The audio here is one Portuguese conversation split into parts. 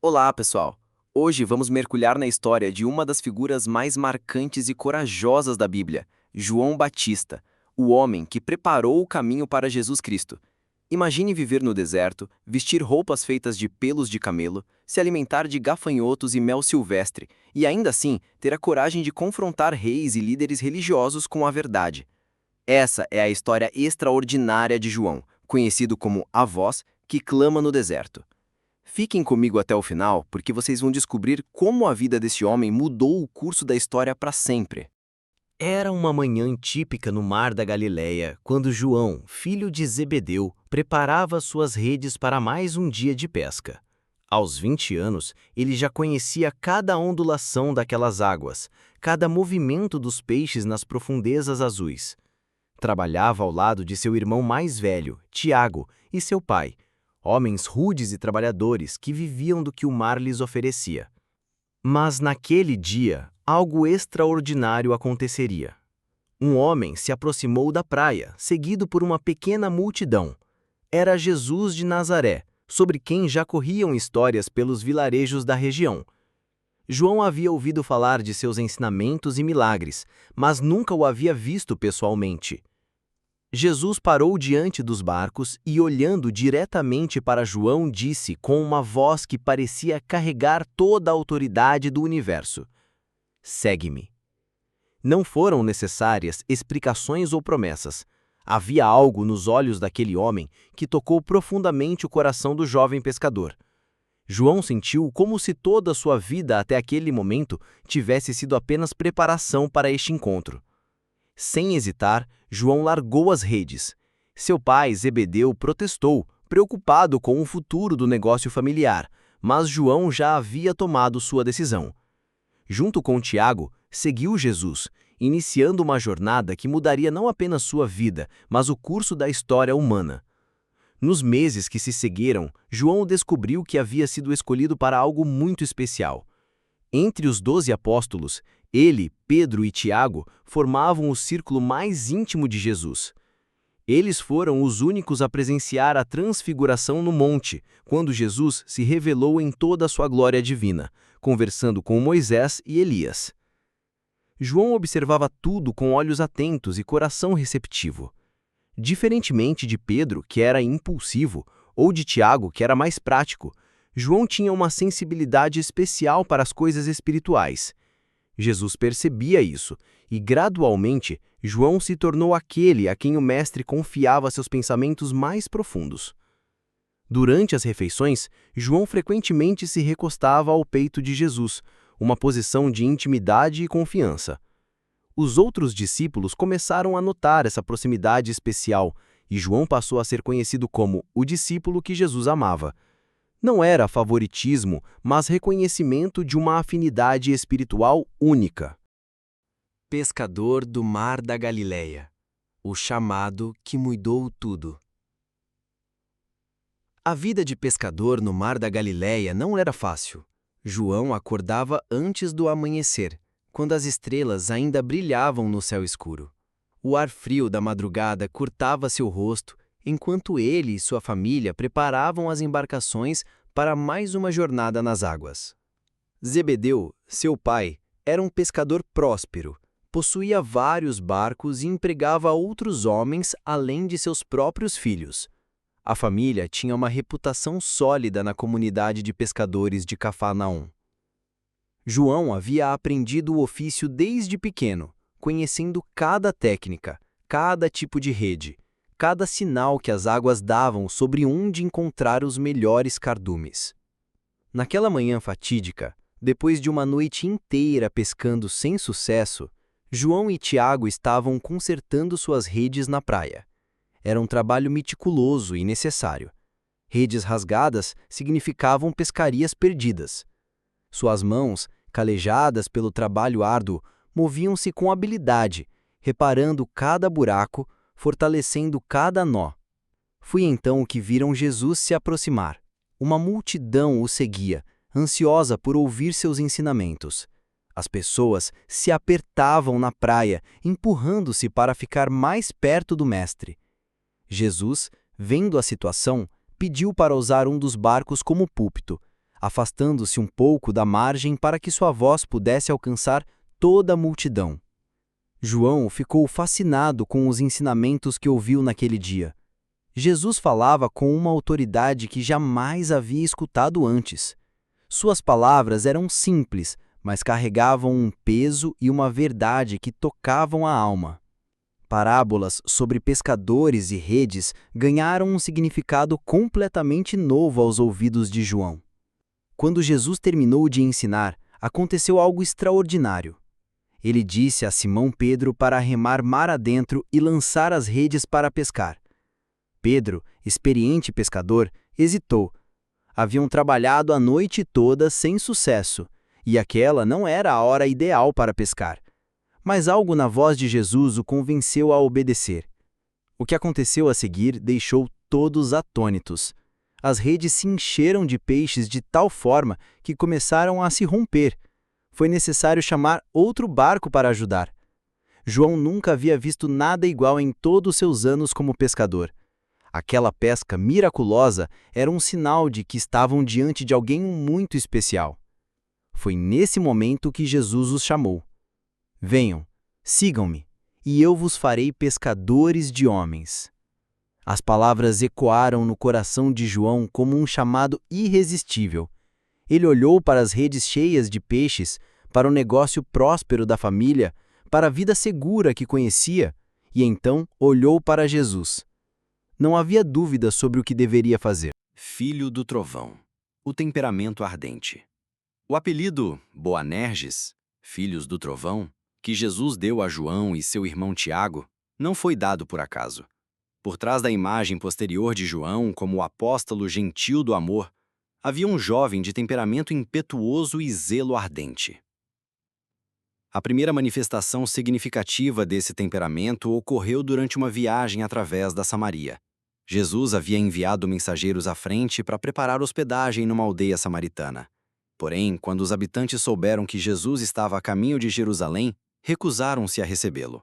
Olá, pessoal! Hoje vamos mergulhar na história de uma das figuras mais marcantes e corajosas da Bíblia, João Batista, o homem que preparou o caminho para Jesus Cristo. Imagine viver no deserto, vestir roupas feitas de pelos de camelo, se alimentar de gafanhotos e mel silvestre, e ainda assim ter a coragem de confrontar reis e líderes religiosos com a verdade. Essa é a história extraordinária de João, conhecido como a voz que clama no deserto. Fiquem comigo até o final, porque vocês vão descobrir como a vida desse homem mudou o curso da história para sempre. Era uma manhã típica no mar da Galileia, quando João, filho de Zebedeu, preparava suas redes para mais um dia de pesca. Aos 20 anos, ele já conhecia cada ondulação daquelas águas, cada movimento dos peixes nas profundezas azuis. Trabalhava ao lado de seu irmão mais velho, Tiago, e seu pai, homens rudes e trabalhadores que viviam do que o mar lhes oferecia. Mas naquele dia, algo extraordinário aconteceria. Um homem se aproximou da praia, seguido por uma pequena multidão. Era Jesus de Nazaré, sobre quem já corriam histórias pelos vilarejos da região. João havia ouvido falar de seus ensinamentos e milagres, mas nunca o havia visto pessoalmente. Jesus parou diante dos barcos e, olhando diretamente para João, disse com uma voz que parecia carregar toda a autoridade do universo: "Segue-me." Não foram necessárias explicações ou promessas. Havia algo nos olhos daquele homem que tocou profundamente o coração do jovem pescador. João sentiu como se toda a sua vida até aquele momento tivesse sido apenas preparação para este encontro. Sem hesitar, João largou as redes. Seu pai, Zebedeu, protestou, preocupado com o futuro do negócio familiar, mas João já havia tomado sua decisão. Junto com Tiago, seguiu Jesus, iniciando uma jornada que mudaria não apenas sua vida, mas o curso da história humana. Nos meses que se seguiram, João descobriu que havia sido escolhido para algo muito especial. Entre os 12 apóstolos, ele, Pedro e Tiago formavam o círculo mais íntimo de Jesus. Eles foram os únicos a presenciar a transfiguração no monte, quando Jesus se revelou em toda a sua glória divina, conversando com Moisés e Elias. João observava tudo com olhos atentos e coração receptivo. Diferentemente de Pedro, que era impulsivo, ou de Tiago, que era mais prático, João tinha uma sensibilidade especial para as coisas espirituais. Jesus percebia isso, e gradualmente João se tornou aquele a quem o Mestre confiava seus pensamentos mais profundos. Durante as refeições, João frequentemente se recostava ao peito de Jesus, uma posição de intimidade e confiança. Os outros discípulos começaram a notar essa proximidade especial, e João passou a ser conhecido como o discípulo que Jesus amava. Não era favoritismo, mas reconhecimento de uma afinidade espiritual única. Pescador do Mar da Galileia, o chamado que mudou tudo. A vida de pescador no Mar da Galileia não era fácil. João acordava antes do amanhecer, quando as estrelas ainda brilhavam no céu escuro. O ar frio da madrugada cortava seu rosto, enquanto ele e sua família preparavam as embarcações para mais uma jornada nas águas. Zebedeu, seu pai, era um pescador próspero, possuía vários barcos e empregava outros homens além de seus próprios filhos. A família tinha uma reputação sólida na comunidade de pescadores de Cafarnaum. João havia aprendido o ofício desde pequeno, conhecendo cada técnica, cada tipo de rede, cada sinal que as águas davam sobre onde encontrar os melhores cardumes. Naquela manhã fatídica, depois de uma noite inteira pescando sem sucesso, João e Tiago estavam consertando suas redes na praia. Era um trabalho meticuloso e necessário. Redes rasgadas significavam pescarias perdidas. Suas mãos, calejadas pelo trabalho árduo, moviam-se com habilidade, reparando cada buraco, fortalecendo cada nó. Foi então que viram Jesus se aproximar. Uma multidão o seguia, ansiosa por ouvir seus ensinamentos. As pessoas se apertavam na praia, empurrando-se para ficar mais perto do Mestre. Jesus, vendo a situação, pediu para usar um dos barcos como púlpito. afastando-se um pouco da margem para que sua voz pudesse alcançar toda a multidão. João ficou fascinado com os ensinamentos que ouviu naquele dia. Jesus falava com uma autoridade que jamais havia escutado antes. Suas palavras eram simples, mas carregavam um peso e uma verdade que tocavam a alma. Parábolas sobre pescadores e redes ganharam um significado completamente novo aos ouvidos de João. Quando Jesus terminou de ensinar, aconteceu algo extraordinário. Ele disse a Simão Pedro para remar mar adentro e lançar as redes para pescar. Pedro, experiente pescador, hesitou. Haviam trabalhado a noite toda sem sucesso, e aquela não era a hora ideal para pescar. Mas algo na voz de Jesus o convenceu a obedecer. O que aconteceu a seguir deixou todos atônitos. As redes se encheram de peixes de tal forma que começaram a se romper. Foi necessário chamar outro barco para ajudar. João nunca havia visto nada igual em todos os seus anos como pescador. Aquela pesca miraculosa era um sinal de que estavam diante de alguém muito especial. Foi nesse momento que Jesus os chamou. Venham, sigam-me, e eu vos farei pescadores de homens. As palavras ecoaram no coração de João como um chamado irresistível. Ele olhou para as redes cheias de peixes, para o negócio próspero da família, para a vida segura que conhecia, e então olhou para Jesus. Não havia dúvida sobre o que deveria fazer. Filho do trovão, o temperamento ardente. O apelido Boanerges, filhos do trovão, que Jesus deu a João e seu irmão Tiago, não foi dado por acaso. Por trás da imagem posterior de João como o apóstolo gentil do amor, havia um jovem de temperamento impetuoso e zelo ardente. A primeira manifestação significativa desse temperamento ocorreu durante uma viagem através da Samaria. Jesus havia enviado mensageiros à frente para preparar hospedagem numa aldeia samaritana. Porém, quando os habitantes souberam que Jesus estava a caminho de Jerusalém, recusaram-se a recebê-lo.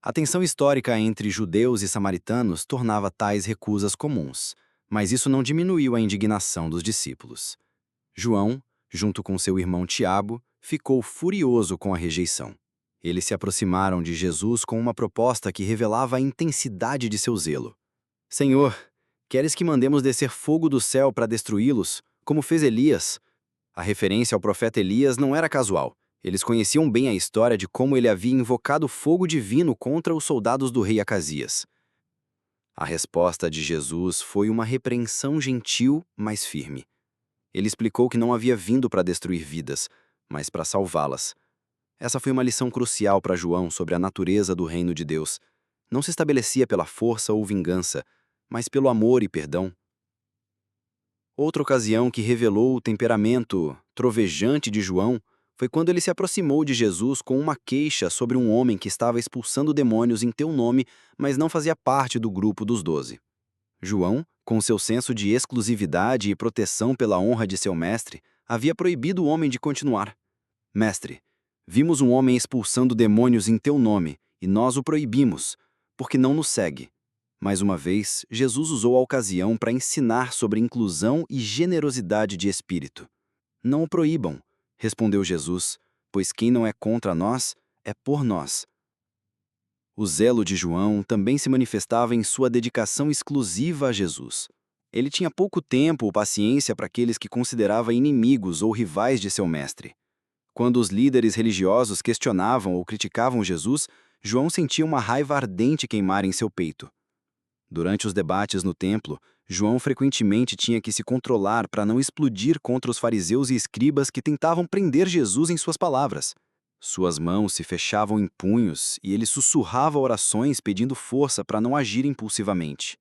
A tensão histórica entre judeus e samaritanos tornava tais recusas comuns, mas isso não diminuiu a indignação dos discípulos. João, junto com seu irmão Tiago, ficou furioso com a rejeição. Eles se aproximaram de Jesus com uma proposta que revelava a intensidade de seu zelo. Senhor, queres que mandemos descer fogo do céu para destruí-los, como fez Elias? A referência ao profeta Elias não era casual. Eles conheciam bem a história de como ele havia invocado fogo divino contra os soldados do rei Acasias. A resposta de Jesus foi uma repreensão gentil, mas firme. Ele explicou que não havia vindo para destruir vidas, mas para salvá-las. Essa foi uma lição crucial para João sobre a natureza do reino de Deus. Não se estabelecia pela força ou vingança, mas pelo amor e perdão. Outra ocasião que revelou o temperamento trovejante de João foi quando ele se aproximou de Jesus com uma queixa sobre um homem que estava expulsando demônios em teu nome, mas não fazia parte do grupo dos 12. João, com seu senso de exclusividade e proteção pela honra de seu mestre, havia proibido o homem de continuar. Mestre, vimos um homem expulsando demônios em teu nome, e nós o proibimos, porque não nos segue. Mais uma vez, Jesus usou a ocasião para ensinar sobre inclusão e generosidade de espírito. Não o proíbam, respondeu Jesus, pois quem não é contra nós, é por nós. O zelo de João também se manifestava em sua dedicação exclusiva a Jesus. Ele tinha pouco tempo ou paciência para aqueles que considerava inimigos ou rivais de seu mestre. Quando os líderes religiosos questionavam ou criticavam Jesus, João sentia uma raiva ardente queimar em seu peito. Durante os debates no templo, João frequentemente tinha que se controlar para não explodir contra os fariseus e escribas que tentavam prender Jesus em suas palavras. Suas mãos se fechavam em punhos e ele sussurrava orações pedindo força para não agir impulsivamente.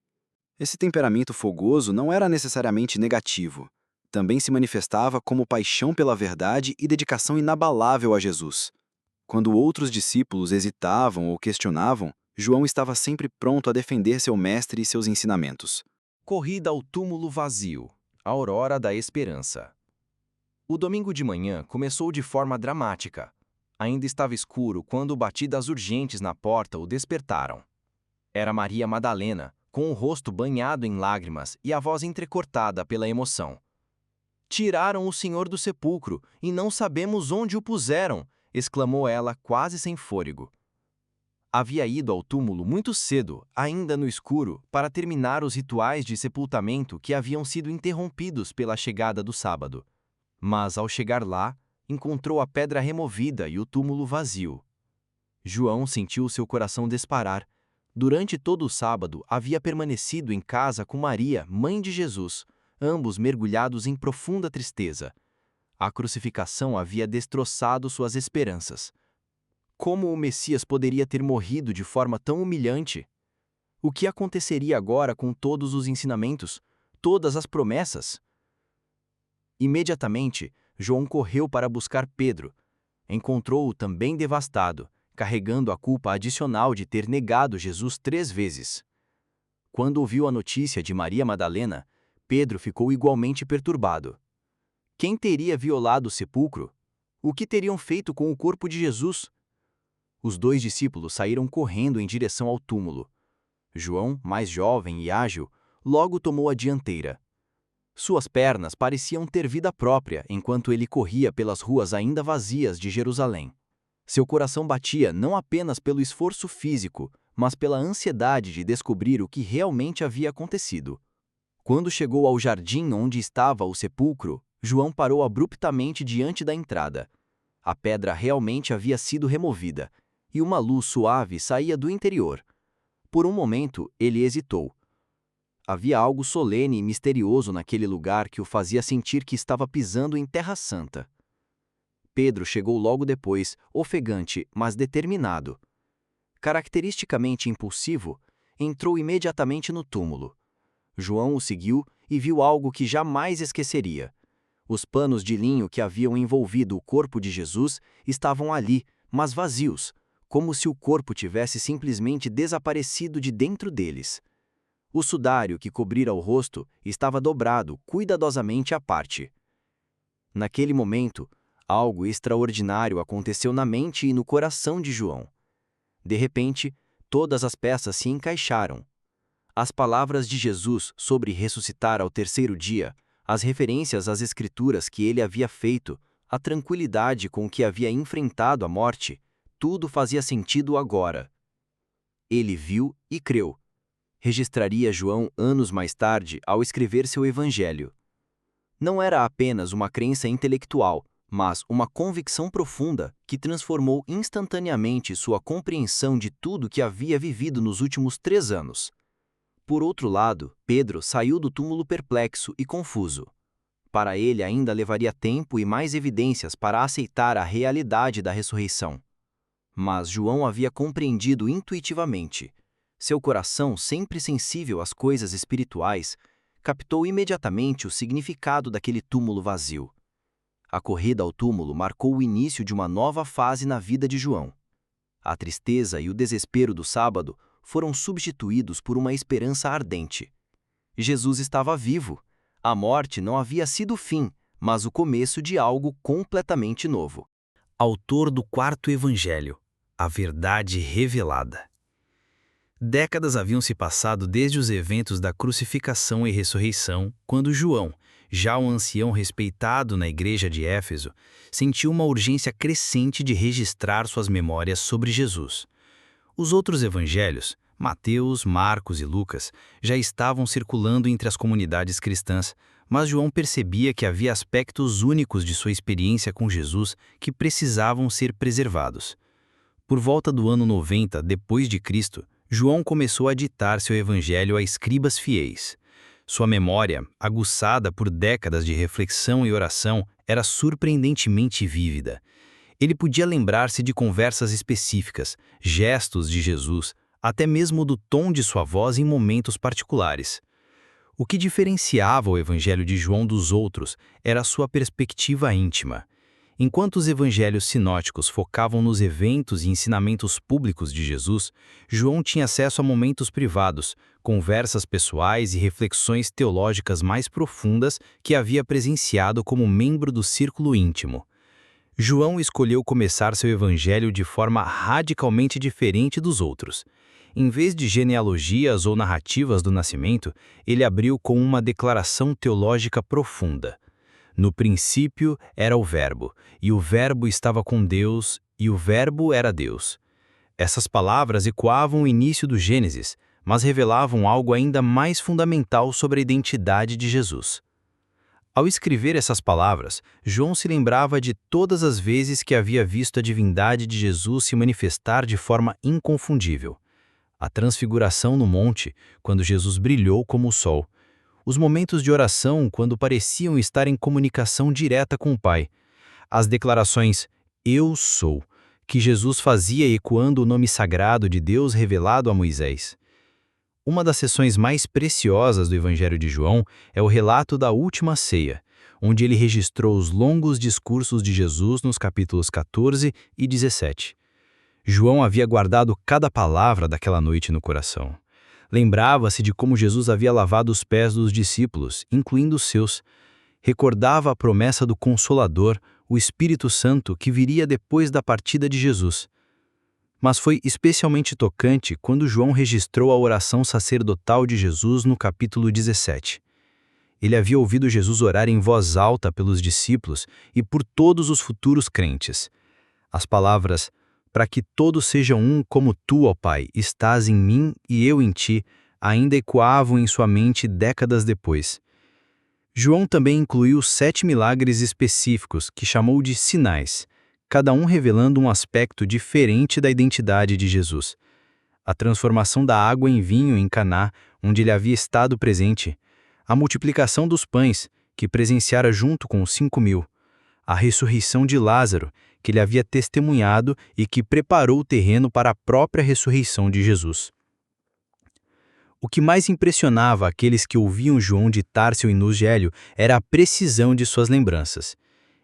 Esse temperamento fogoso não era necessariamente negativo. Também se manifestava como paixão pela verdade e dedicação inabalável a Jesus. Quando outros discípulos hesitavam ou questionavam, João estava sempre pronto a defender seu mestre e seus ensinamentos. Corrida ao túmulo vazio, a aurora da esperança. O domingo de manhã começou de forma dramática. Ainda estava escuro quando batidas urgentes na porta o despertaram. Era Maria Madalena, com o rosto banhado em lágrimas e a voz entrecortada pela emoção. Tiraram o Senhor do sepulcro, e não sabemos onde o puseram, exclamou ela, quase sem fôlego. Havia ido ao túmulo muito cedo, ainda no escuro, para terminar os rituais de sepultamento que haviam sido interrompidos pela chegada do sábado. Mas, ao chegar lá, encontrou a pedra removida e o túmulo vazio. João sentiu seu coração disparar. Durante todo o sábado, havia permanecido em casa com Maria, mãe de Jesus, ambos mergulhados em profunda tristeza. A crucificação havia destroçado suas esperanças. Como o Messias poderia ter morrido de forma tão humilhante? O que aconteceria agora com todos os ensinamentos, todas as promessas? Imediatamente, João correu para buscar Pedro. Encontrou-o também devastado, carregando a culpa adicional de ter negado Jesus 3 vezes. Quando ouviu a notícia de Maria Madalena, Pedro ficou igualmente perturbado. Quem teria violado o sepulcro? O que teriam feito com o corpo de Jesus? Os 2 discípulos saíram correndo em direção ao túmulo. João, mais jovem e ágil, logo tomou a dianteira. Suas pernas pareciam ter vida própria enquanto ele corria pelas ruas ainda vazias de Jerusalém. Seu coração batia não apenas pelo esforço físico, mas pela ansiedade de descobrir o que realmente havia acontecido. Quando chegou ao jardim onde estava o sepulcro, João parou abruptamente diante da entrada. A pedra realmente havia sido removida, e uma luz suave saía do interior. Por um momento, ele hesitou. Havia algo solene e misterioso naquele lugar que o fazia sentir que estava pisando em terra santa. Pedro chegou logo depois, ofegante, mas determinado. Caracteristicamente impulsivo, entrou imediatamente no túmulo. João o seguiu e viu algo que jamais esqueceria. Os panos de linho que haviam envolvido o corpo de Jesus estavam ali, mas vazios, como se o corpo tivesse simplesmente desaparecido de dentro deles. O sudário que cobrira o rosto estava dobrado cuidadosamente à parte. Naquele momento, algo extraordinário aconteceu na mente e no coração de João. De repente, todas as peças se encaixaram. As palavras de Jesus sobre ressuscitar ao 3º dia, as referências às Escrituras que ele havia feito, a tranquilidade com que havia enfrentado a morte, tudo fazia sentido agora. Ele viu e creu. Registraria João anos mais tarde ao escrever seu Evangelho. Não era apenas uma crença intelectual, mas uma convicção profunda que transformou instantaneamente sua compreensão de tudo que havia vivido nos últimos 3 anos. Por outro lado, Pedro saiu do túmulo perplexo e confuso. Para ele ainda levaria tempo e mais evidências para aceitar a realidade da ressurreição. Mas João havia compreendido intuitivamente. Seu coração, sempre sensível às coisas espirituais, captou imediatamente o significado daquele túmulo vazio. A corrida ao túmulo marcou o início de uma nova fase na vida de João. A tristeza e o desespero do sábado foram substituídos por uma esperança ardente. Jesus estava vivo. A morte não havia sido o fim, mas o começo de algo completamente novo. Autor do 4º Evangelho, a verdade revelada. Décadas haviam se passado desde os eventos da crucificação e ressurreição, quando João, já um ancião respeitado na igreja de Éfeso, sentiu uma urgência crescente de registrar suas memórias sobre Jesus. Os outros evangelhos, Mateus, Marcos e Lucas, já estavam circulando entre as comunidades cristãs, mas João percebia que havia aspectos únicos de sua experiência com Jesus que precisavam ser preservados. Por volta do ano 90 depois de Cristo, João começou a ditar seu evangelho a escribas fiéis. Sua memória, aguçada por décadas de reflexão e oração, era surpreendentemente vívida. Ele podia lembrar-se de conversas específicas, gestos de Jesus, até mesmo do tom de sua voz em momentos particulares. O que diferenciava o evangelho de João dos outros era sua perspectiva íntima. Enquanto os evangelhos sinóticos focavam nos eventos e ensinamentos públicos de Jesus, João tinha acesso a momentos privados, conversas pessoais e reflexões teológicas mais profundas que havia presenciado como membro do círculo íntimo. João escolheu começar seu evangelho de forma radicalmente diferente dos outros. Em vez de genealogias ou narrativas do nascimento, ele abriu com uma declaração teológica profunda. No princípio era o Verbo, e o Verbo estava com Deus, e o Verbo era Deus. Essas palavras ecoavam o início do Gênesis, mas revelavam algo ainda mais fundamental sobre a identidade de Jesus. Ao escrever essas palavras, João se lembrava de todas as vezes que havia visto a divindade de Jesus se manifestar de forma inconfundível. A transfiguração no monte, quando Jesus brilhou como o sol. Os momentos de oração, quando pareciam estar em comunicação direta com o Pai. As declarações "Eu sou", que Jesus fazia ecoando o nome sagrado de Deus revelado a Moisés. Uma das seções mais preciosas do Evangelho de João é o relato da última ceia, onde ele registrou os longos discursos de Jesus nos capítulos 14 e 17. João havia guardado cada palavra daquela noite no coração. Lembrava-se de como Jesus havia lavado os pés dos discípulos, incluindo os seus. Recordava a promessa do Consolador, o Espírito Santo, que viria depois da partida de Jesus. Mas foi especialmente tocante quando João registrou a oração sacerdotal de Jesus no capítulo 17. Ele havia ouvido Jesus orar em voz alta pelos discípulos e por todos os futuros crentes. As palavras "para que todos sejam um como tu, ó Pai, estás em mim e eu em ti", ainda ecoavam em sua mente décadas depois. João também incluiu 7 milagres específicos que chamou de sinais, cada um revelando um aspecto diferente da identidade de Jesus. A transformação da água em vinho em Caná, onde ele havia estado presente. A multiplicação dos pães, que presenciara junto com os 5.000. A ressurreição de Lázaro, que ele havia testemunhado e que preparou o terreno para a própria ressurreição de Jesus. O que mais impressionava aqueles que ouviam João ditar seu evangelho era a precisão de suas lembranças.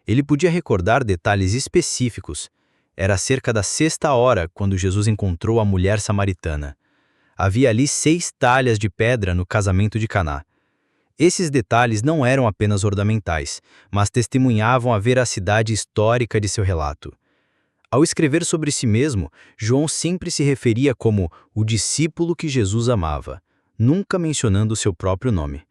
Ele podia recordar detalhes específicos. Era cerca da 6ª hora quando Jesus encontrou a mulher samaritana. Havia ali 6 talhas de pedra no casamento de Caná. Esses detalhes não eram apenas ornamentais, mas testemunhavam a veracidade histórica de seu relato. Ao escrever sobre si mesmo, João sempre se referia como o discípulo que Jesus amava, nunca mencionando seu próprio nome.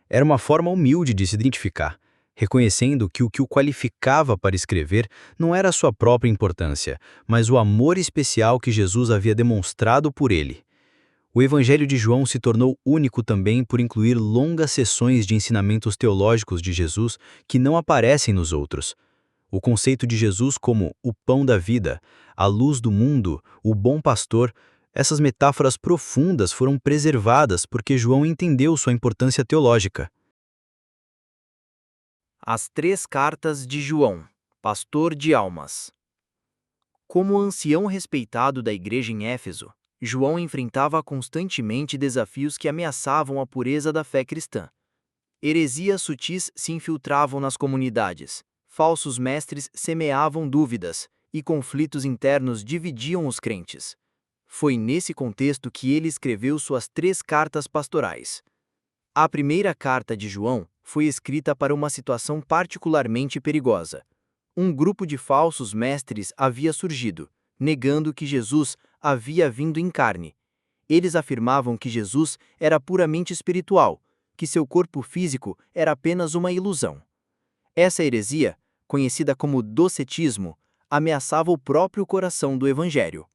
Era uma forma humilde de se identificar, reconhecendo que o qualificava para escrever não era sua própria importância, mas o amor especial que Jesus havia demonstrado por ele. O Evangelho de João se tornou único também por incluir longas sessões de ensinamentos teológicos de Jesus que não aparecem nos outros. O conceito de Jesus como o pão da vida, a luz do mundo, o bom pastor, essas metáforas profundas foram preservadas porque João entendeu sua importância teológica. As 3 cartas de João, pastor de almas. Como ancião respeitado da igreja em Éfeso, João enfrentava constantemente desafios que ameaçavam a pureza da fé cristã. Heresias sutis se infiltravam nas comunidades, falsos mestres semeavam dúvidas, e conflitos internos dividiam os crentes. Foi nesse contexto que ele escreveu suas 3 cartas pastorais. A primeira carta de João foi escrita para uma situação particularmente perigosa. Um grupo de falsos mestres havia surgido, negando que Jesus havia vindo em carne. Eles afirmavam que Jesus era puramente espiritual, que seu corpo físico era apenas uma ilusão. Essa heresia, conhecida como docetismo, ameaçava o próprio coração do Evangelho.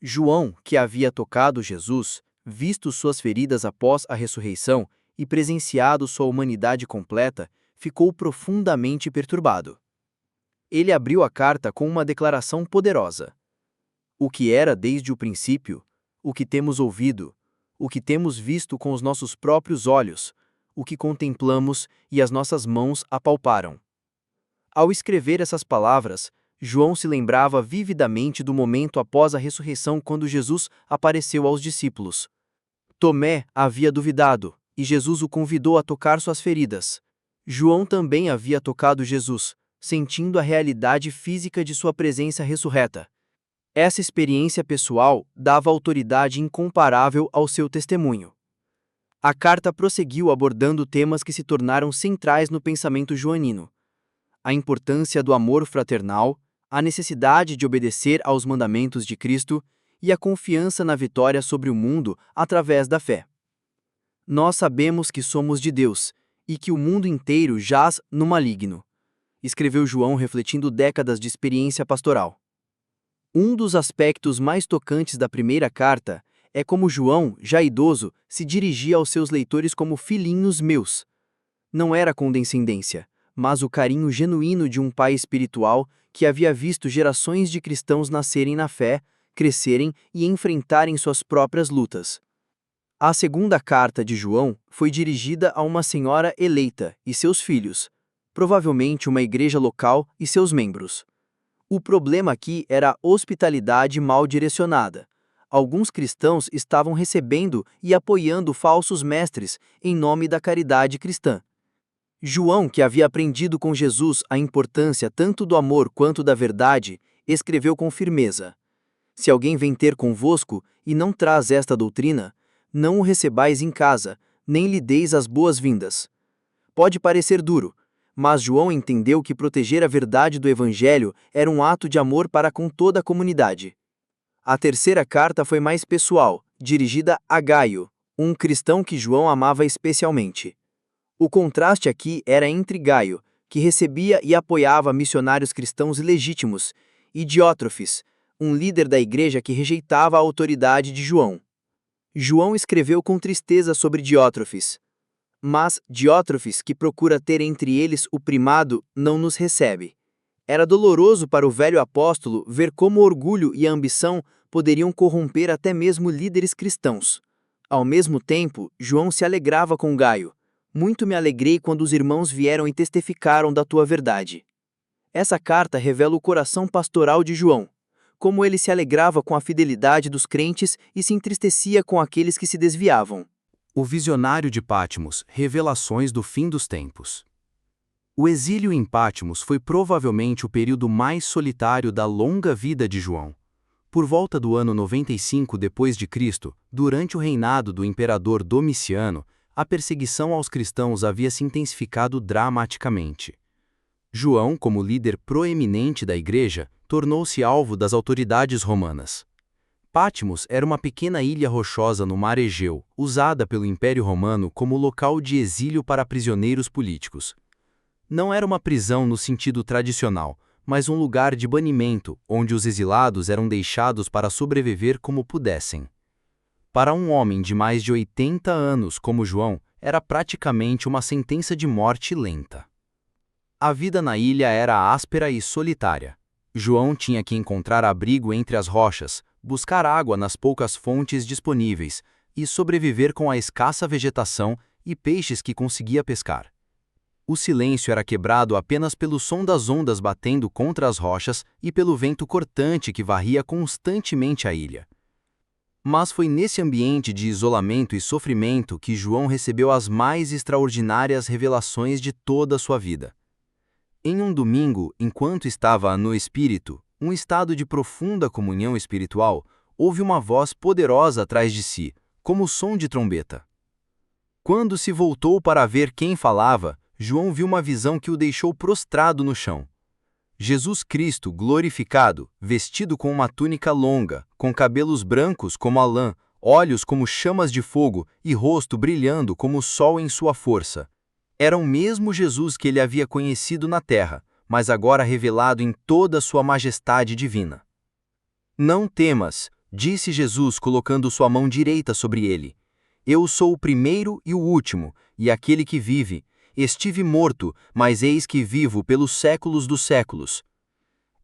João, que havia tocado Jesus, visto suas feridas após a ressurreição e presenciado sua humanidade completa, ficou profundamente perturbado. Ele abriu a carta com uma declaração poderosa. O que era desde o princípio, o que temos ouvido, o que temos visto com os nossos próprios olhos, o que contemplamos e as nossas mãos apalparam. Ao escrever essas palavras, João se lembrava vividamente do momento após a ressurreição quando Jesus apareceu aos discípulos. Tomé havia duvidado, e Jesus o convidou a tocar suas feridas. João também havia tocado Jesus, sentindo a realidade física de sua presença ressurreta. Essa experiência pessoal dava autoridade incomparável ao seu testemunho. A carta prosseguiu abordando temas que se tornaram centrais no pensamento joanino: a importância do amor fraternal, a necessidade de obedecer aos mandamentos de Cristo e a confiança na vitória sobre o mundo através da fé. Nós sabemos que somos de Deus, e que o mundo inteiro jaz no maligno, escreveu João refletindo décadas de experiência pastoral. Um dos aspectos mais tocantes da primeira carta é como João, já idoso, se dirigia aos seus leitores como filhinhos meus. Não era condescendência, mas o carinho genuíno de um pai espiritual que havia visto gerações de cristãos nascerem na fé, crescerem e enfrentarem suas próprias lutas. A segunda carta de João foi dirigida a uma senhora eleita e seus filhos, provavelmente uma igreja local e seus membros. O problema aqui era a hospitalidade mal direcionada. Alguns cristãos estavam recebendo e apoiando falsos mestres em nome da caridade cristã. João, que havia aprendido com Jesus a importância tanto do amor quanto da verdade, escreveu com firmeza: Se alguém vem ter convosco e não traz esta doutrina, não o recebais em casa, nem lhe deis as boas-vindas. Pode parecer duro, mas João entendeu que proteger a verdade do Evangelho era um ato de amor para com toda a comunidade. A terceira carta foi mais pessoal, dirigida a Gaio, um cristão que João amava especialmente. O contraste aqui era entre Gaio, que recebia e apoiava missionários cristãos legítimos, e Diótrefes, um líder da igreja que rejeitava a autoridade de João. João escreveu com tristeza sobre Diótrefes. Mas Diótrefes, que procura ter entre eles o primado, não nos recebe. Era doloroso para o velho apóstolo ver como o orgulho e a ambição poderiam corromper até mesmo líderes cristãos. Ao mesmo tempo, João se alegrava com Gaio. Muito me alegrei quando os irmãos vieram e testificaram da tua verdade. Essa carta revela o coração pastoral de João, como ele se alegrava com a fidelidade dos crentes e se entristecia com aqueles que se desviavam. O visionário de Patmos, revelações do fim dos tempos. O exílio em Patmos foi provavelmente o período mais solitário da longa vida de João. Por volta do ano 95 d.C., durante o reinado do imperador Domiciano, a perseguição aos cristãos havia se intensificado dramaticamente. João, como líder proeminente da igreja, tornou-se alvo das autoridades romanas. Patmos era uma pequena ilha rochosa no mar Egeu, usada pelo Império Romano como local de exílio para prisioneiros políticos. Não era uma prisão no sentido tradicional, mas um lugar de banimento, onde os exilados eram deixados para sobreviver como pudessem. Para um homem de mais de 80 anos como João, era praticamente uma sentença de morte lenta. A vida na ilha era áspera e solitária. João tinha que encontrar abrigo entre as rochas, buscar água nas poucas fontes disponíveis e sobreviver com a escassa vegetação e peixes que conseguia pescar. O silêncio era quebrado apenas pelo som das ondas batendo contra as rochas e pelo vento cortante que varria constantemente a ilha. Mas foi nesse ambiente de isolamento e sofrimento que João recebeu as mais extraordinárias revelações de toda a sua vida. Em um domingo, enquanto estava no Espírito, um estado de profunda comunhão espiritual, houve uma voz poderosa atrás de si, como o som de trombeta. Quando se voltou para ver quem falava, João viu uma visão que o deixou prostrado no chão. Jesus Cristo glorificado, vestido com uma túnica longa, com cabelos brancos como a lã, olhos como chamas de fogo e rosto brilhando como o sol em sua força. Era o mesmo Jesus que ele havia conhecido na terra, mas agora revelado em toda a sua majestade divina. Não temas, disse Jesus colocando sua mão direita sobre ele. Eu sou o primeiro e o último, e aquele que vive. Estive morto, mas eis que vivo pelos séculos dos séculos.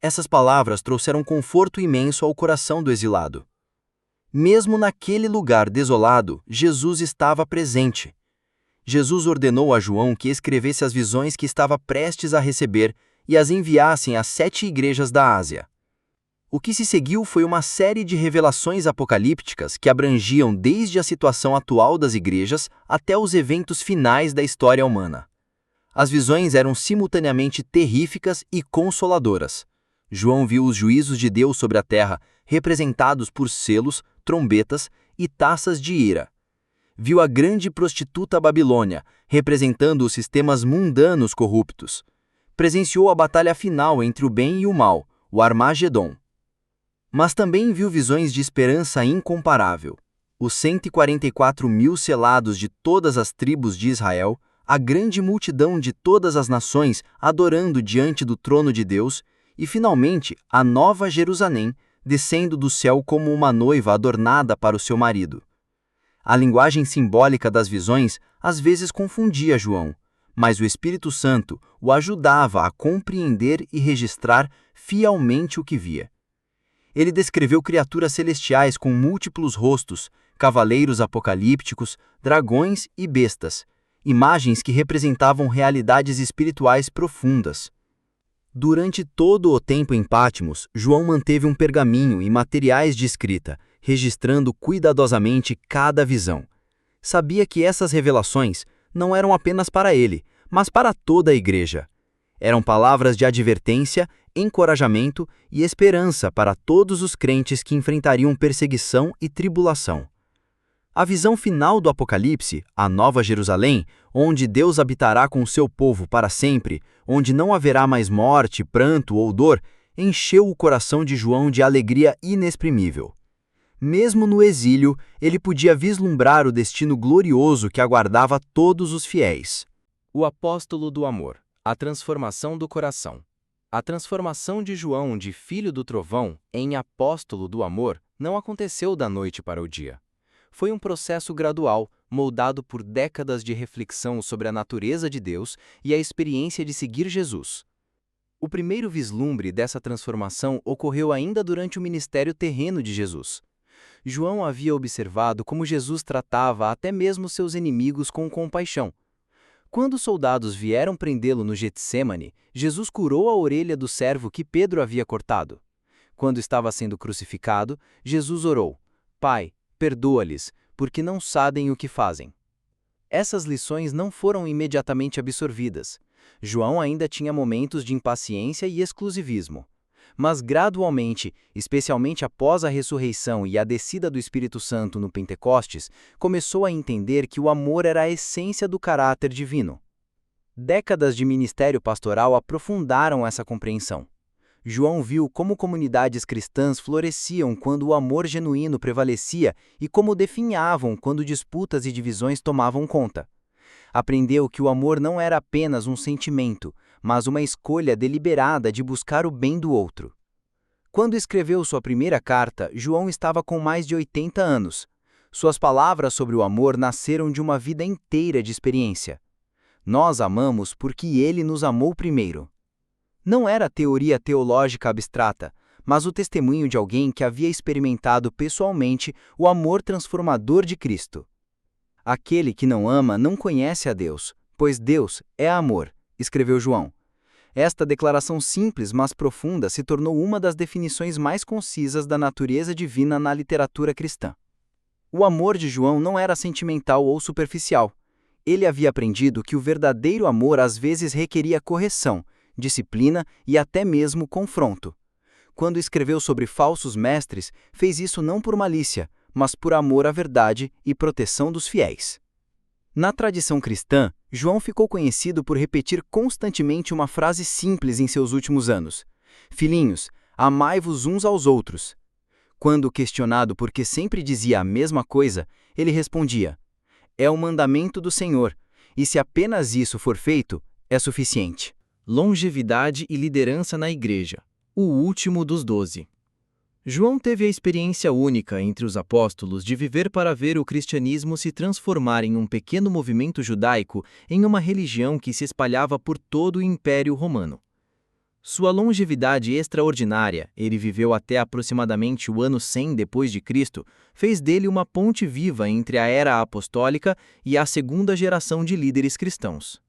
Essas palavras trouxeram conforto imenso ao coração do exilado. Mesmo naquele lugar desolado, Jesus estava presente. Jesus ordenou a João que escrevesse as visões que estava prestes a receber e as enviassem às 7 igrejas da Ásia. O que se seguiu foi uma série de revelações apocalípticas que abrangiam desde a situação atual das igrejas até os eventos finais da história humana. As visões eram simultaneamente terríficas e consoladoras. João viu os juízos de Deus sobre a terra, representados por selos, trombetas e taças de ira. Viu a grande prostituta Babilônia, representando os sistemas mundanos corruptos. Presenciou a batalha final entre o bem e o mal, o Armagedon. Mas também viu visões de esperança incomparável. Os 144.000 selados de todas as tribos de Israel, a grande multidão de todas as nações adorando diante do trono de Deus, e finalmente a Nova Jerusalém, descendo do céu como uma noiva adornada para o seu marido. A linguagem simbólica das visões às vezes confundia João, mas o Espírito Santo o ajudava a compreender e registrar fielmente o que via. Ele descreveu criaturas celestiais com múltiplos rostos, cavaleiros apocalípticos, dragões e bestas, imagens que representavam realidades espirituais profundas. Durante todo o tempo em Patmos, João manteve um pergaminho e materiais de escrita, registrando cuidadosamente cada visão. Sabia que essas revelações não eram apenas para ele, mas para toda a igreja. Eram palavras de advertência, encorajamento e esperança para todos os crentes que enfrentariam perseguição e tribulação. A visão final do Apocalipse, a Nova Jerusalém, onde Deus habitará com o seu povo para sempre, onde não haverá mais morte, pranto ou dor, encheu o coração de João de alegria inexprimível. Mesmo no exílio, ele podia vislumbrar o destino glorioso que aguardava todos os fiéis. O apóstolo do amor, a transformação do coração. A transformação de João de filho do trovão em apóstolo do amor não aconteceu da noite para o dia. Foi um processo gradual, moldado por décadas de reflexão sobre a natureza de Deus e a experiência de seguir Jesus. O primeiro vislumbre dessa transformação ocorreu ainda durante o ministério terreno de Jesus. João havia observado como Jesus tratava até mesmo seus inimigos com compaixão. Quando os soldados vieram prendê-lo no Getsêmani, Jesus curou a orelha do servo que Pedro havia cortado. Quando estava sendo crucificado, Jesus orou: Pai, perdoa-lhes, porque não sabem o que fazem. Essas lições não foram imediatamente absorvidas. João ainda tinha momentos de impaciência e exclusivismo. Mas gradualmente, especialmente após a ressurreição e a descida do Espírito Santo no Pentecostes, começou a entender que o amor era a essência do caráter divino. Décadas de ministério pastoral aprofundaram essa compreensão. João viu como comunidades cristãs floresciam quando o amor genuíno prevalecia e como definhavam quando disputas e divisões tomavam conta. Aprendeu que o amor não era apenas um sentimento, mas uma escolha deliberada de buscar o bem do outro. Quando escreveu sua primeira carta, João estava com mais de 80 anos. Suas palavras sobre o amor nasceram de uma vida inteira de experiência. Nós amamos porque ele nos amou primeiro. Não era teoria teológica abstrata, mas o testemunho de alguém que havia experimentado pessoalmente o amor transformador de Cristo. Aquele que não ama não conhece a Deus, pois Deus é amor, escreveu João. Esta declaração simples, mas profunda, se tornou uma das definições mais concisas da natureza divina na literatura cristã. O amor de João não era sentimental ou superficial. Ele havia aprendido que o verdadeiro amor às vezes requeria correção, disciplina e até mesmo confronto. Quando escreveu sobre falsos mestres, fez isso não por malícia, mas por amor à verdade e proteção dos fiéis. Na tradição cristã, João ficou conhecido por repetir constantemente uma frase simples em seus últimos anos: Filhinhos, amai-vos uns aos outros. Quando questionado por que sempre dizia a mesma coisa, ele respondia: É o mandamento do Senhor, e se apenas isso for feito, é suficiente. Longevidade e liderança na Igreja, o último dos 12. João teve a experiência única entre os apóstolos de viver para ver o cristianismo se transformar em um pequeno movimento judaico em uma religião que se espalhava por todo o Império Romano. Sua longevidade extraordinária, ele viveu até aproximadamente o ano 100 depois de Cristo, fez dele uma ponte viva entre a era apostólica e a segunda geração de líderes cristãos.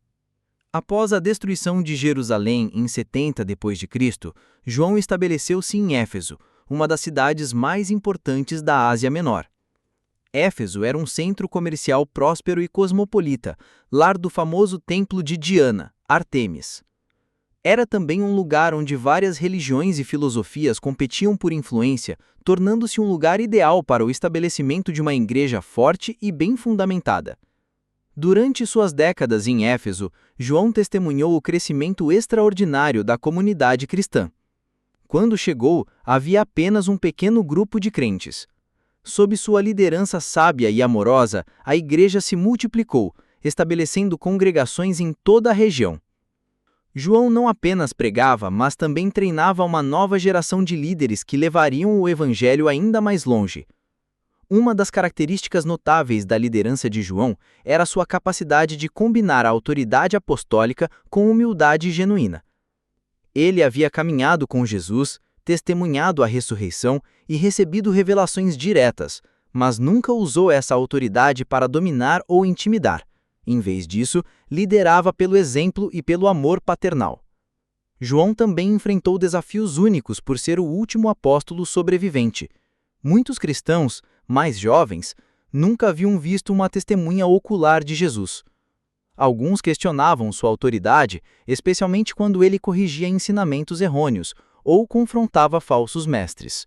Após a destruição de Jerusalém em 70 depois de Cristo, João estabeleceu-se em Éfeso, uma das cidades mais importantes da Ásia Menor. Éfeso era um centro comercial próspero e cosmopolita, lar do famoso templo de Diana, Ártemis. Era também um lugar onde várias religiões e filosofias competiam por influência, tornando-se um lugar ideal para o estabelecimento de uma igreja forte e bem fundamentada. Durante suas décadas em Éfeso, João testemunhou o crescimento extraordinário da comunidade cristã. Quando chegou, havia apenas um pequeno grupo de crentes. Sob sua liderança sábia e amorosa, a igreja se multiplicou, estabelecendo congregações em toda a região. João não apenas pregava, mas também treinava uma nova geração de líderes que levariam o evangelho ainda mais longe. Uma das características notáveis da liderança de João era sua capacidade de combinar a autoridade apostólica com humildade genuína. Ele havia caminhado com Jesus, testemunhado a ressurreição e recebido revelações diretas, mas nunca usou essa autoridade para dominar ou intimidar. Em vez disso, liderava pelo exemplo e pelo amor paternal. João também enfrentou desafios únicos por ser o último apóstolo sobrevivente. Muitos cristãos, mais jovens, nunca haviam visto uma testemunha ocular de Jesus. Alguns questionavam sua autoridade, especialmente quando ele corrigia ensinamentos errôneos ou confrontava falsos mestres.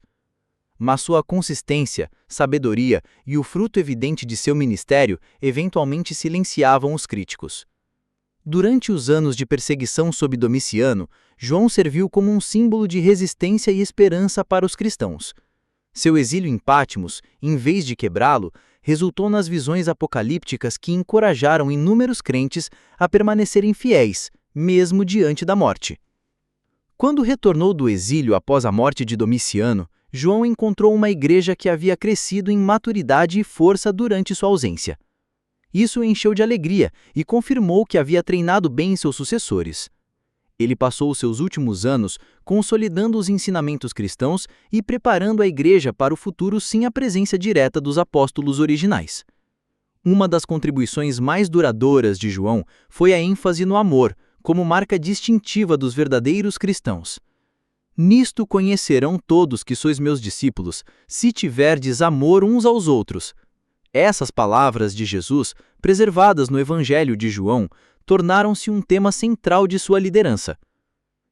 Mas sua consistência, sabedoria e o fruto evidente de seu ministério eventualmente silenciavam os críticos. Durante os anos de perseguição sob Domiciano, João serviu como um símbolo de resistência e esperança para os cristãos. Seu exílio em Patmos, em vez de quebrá-lo, resultou nas visões apocalípticas que encorajaram inúmeros crentes a permanecerem fiéis, mesmo diante da morte. Quando retornou do exílio após a morte de Domiciano, João encontrou uma igreja que havia crescido em maturidade e força durante sua ausência. Isso o encheu de alegria e confirmou que havia treinado bem seus sucessores. Ele passou os seus últimos anos consolidando os ensinamentos cristãos e preparando a igreja para o futuro sem a presença direta dos apóstolos originais. Uma das contribuições mais duradouras de João foi a ênfase no amor, como marca distintiva dos verdadeiros cristãos. Nisto conhecerão todos que sois meus discípulos, se tiverdes amor uns aos outros. Essas palavras de Jesus, preservadas no Evangelho de João, tornaram-se um tema central de sua liderança.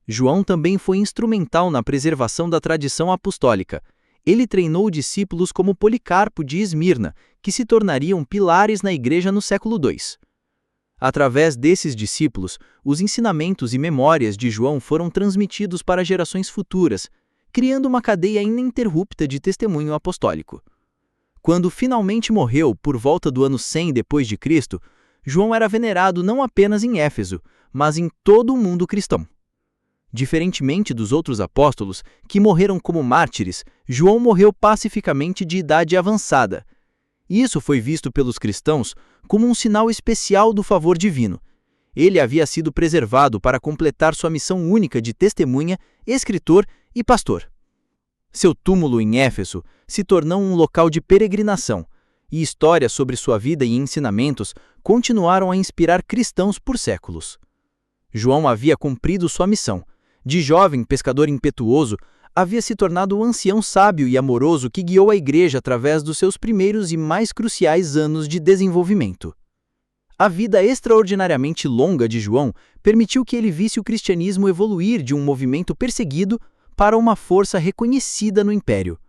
João também foi instrumental na preservação da tradição apostólica. Ele treinou discípulos como Policarpo de Esmirna, que se tornariam pilares na igreja no século II. Através desses discípulos, os ensinamentos e memórias de João foram transmitidos para gerações futuras, criando uma cadeia ininterrupta de testemunho apostólico. Quando finalmente morreu por volta do ano 100 d.C., João era venerado não apenas em Éfeso, mas em todo o mundo cristão. Diferentemente dos outros apóstolos, que morreram como mártires, João morreu pacificamente de idade avançada. Isso foi visto pelos cristãos como um sinal especial do favor divino. Ele havia sido preservado para completar sua missão única de testemunha, escritor e pastor. Seu túmulo em Éfeso se tornou um local de peregrinação, e histórias sobre sua vida e ensinamentos continuaram a inspirar cristãos por séculos. João havia cumprido sua missão. De jovem pescador impetuoso, havia se tornado um ancião sábio e amoroso que guiou a igreja através dos seus primeiros e mais cruciais anos de desenvolvimento. A vida extraordinariamente longa de João permitiu que ele visse o cristianismo evoluir de um movimento perseguido para uma força reconhecida no império.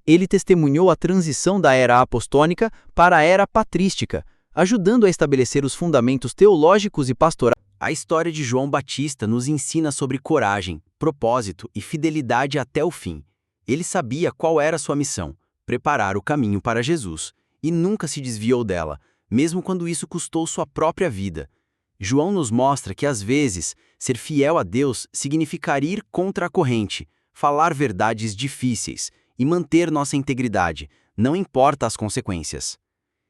Ele testemunhou a transição da era apostólica para a era patrística, ajudando a estabelecer os fundamentos teológicos e pastorais. A história de João Batista nos ensina sobre coragem, propósito e fidelidade até o fim. Ele sabia qual era sua missão, preparar o caminho para Jesus, e nunca se desviou dela, mesmo quando isso custou sua própria vida. João nos mostra que, às vezes, ser fiel a Deus significa ir contra a corrente, falar verdades difíceis e manter nossa integridade, não importa as consequências.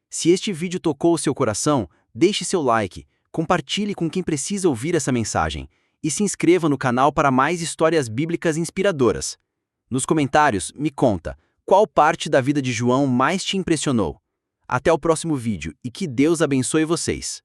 Se este vídeo tocou o seu coração, deixe seu like, compartilhe com quem precisa ouvir essa mensagem e se inscreva no canal para mais histórias bíblicas inspiradoras. Nos comentários, me conta qual parte da vida de João mais te impressionou. Até o próximo vídeo e que Deus abençoe vocês.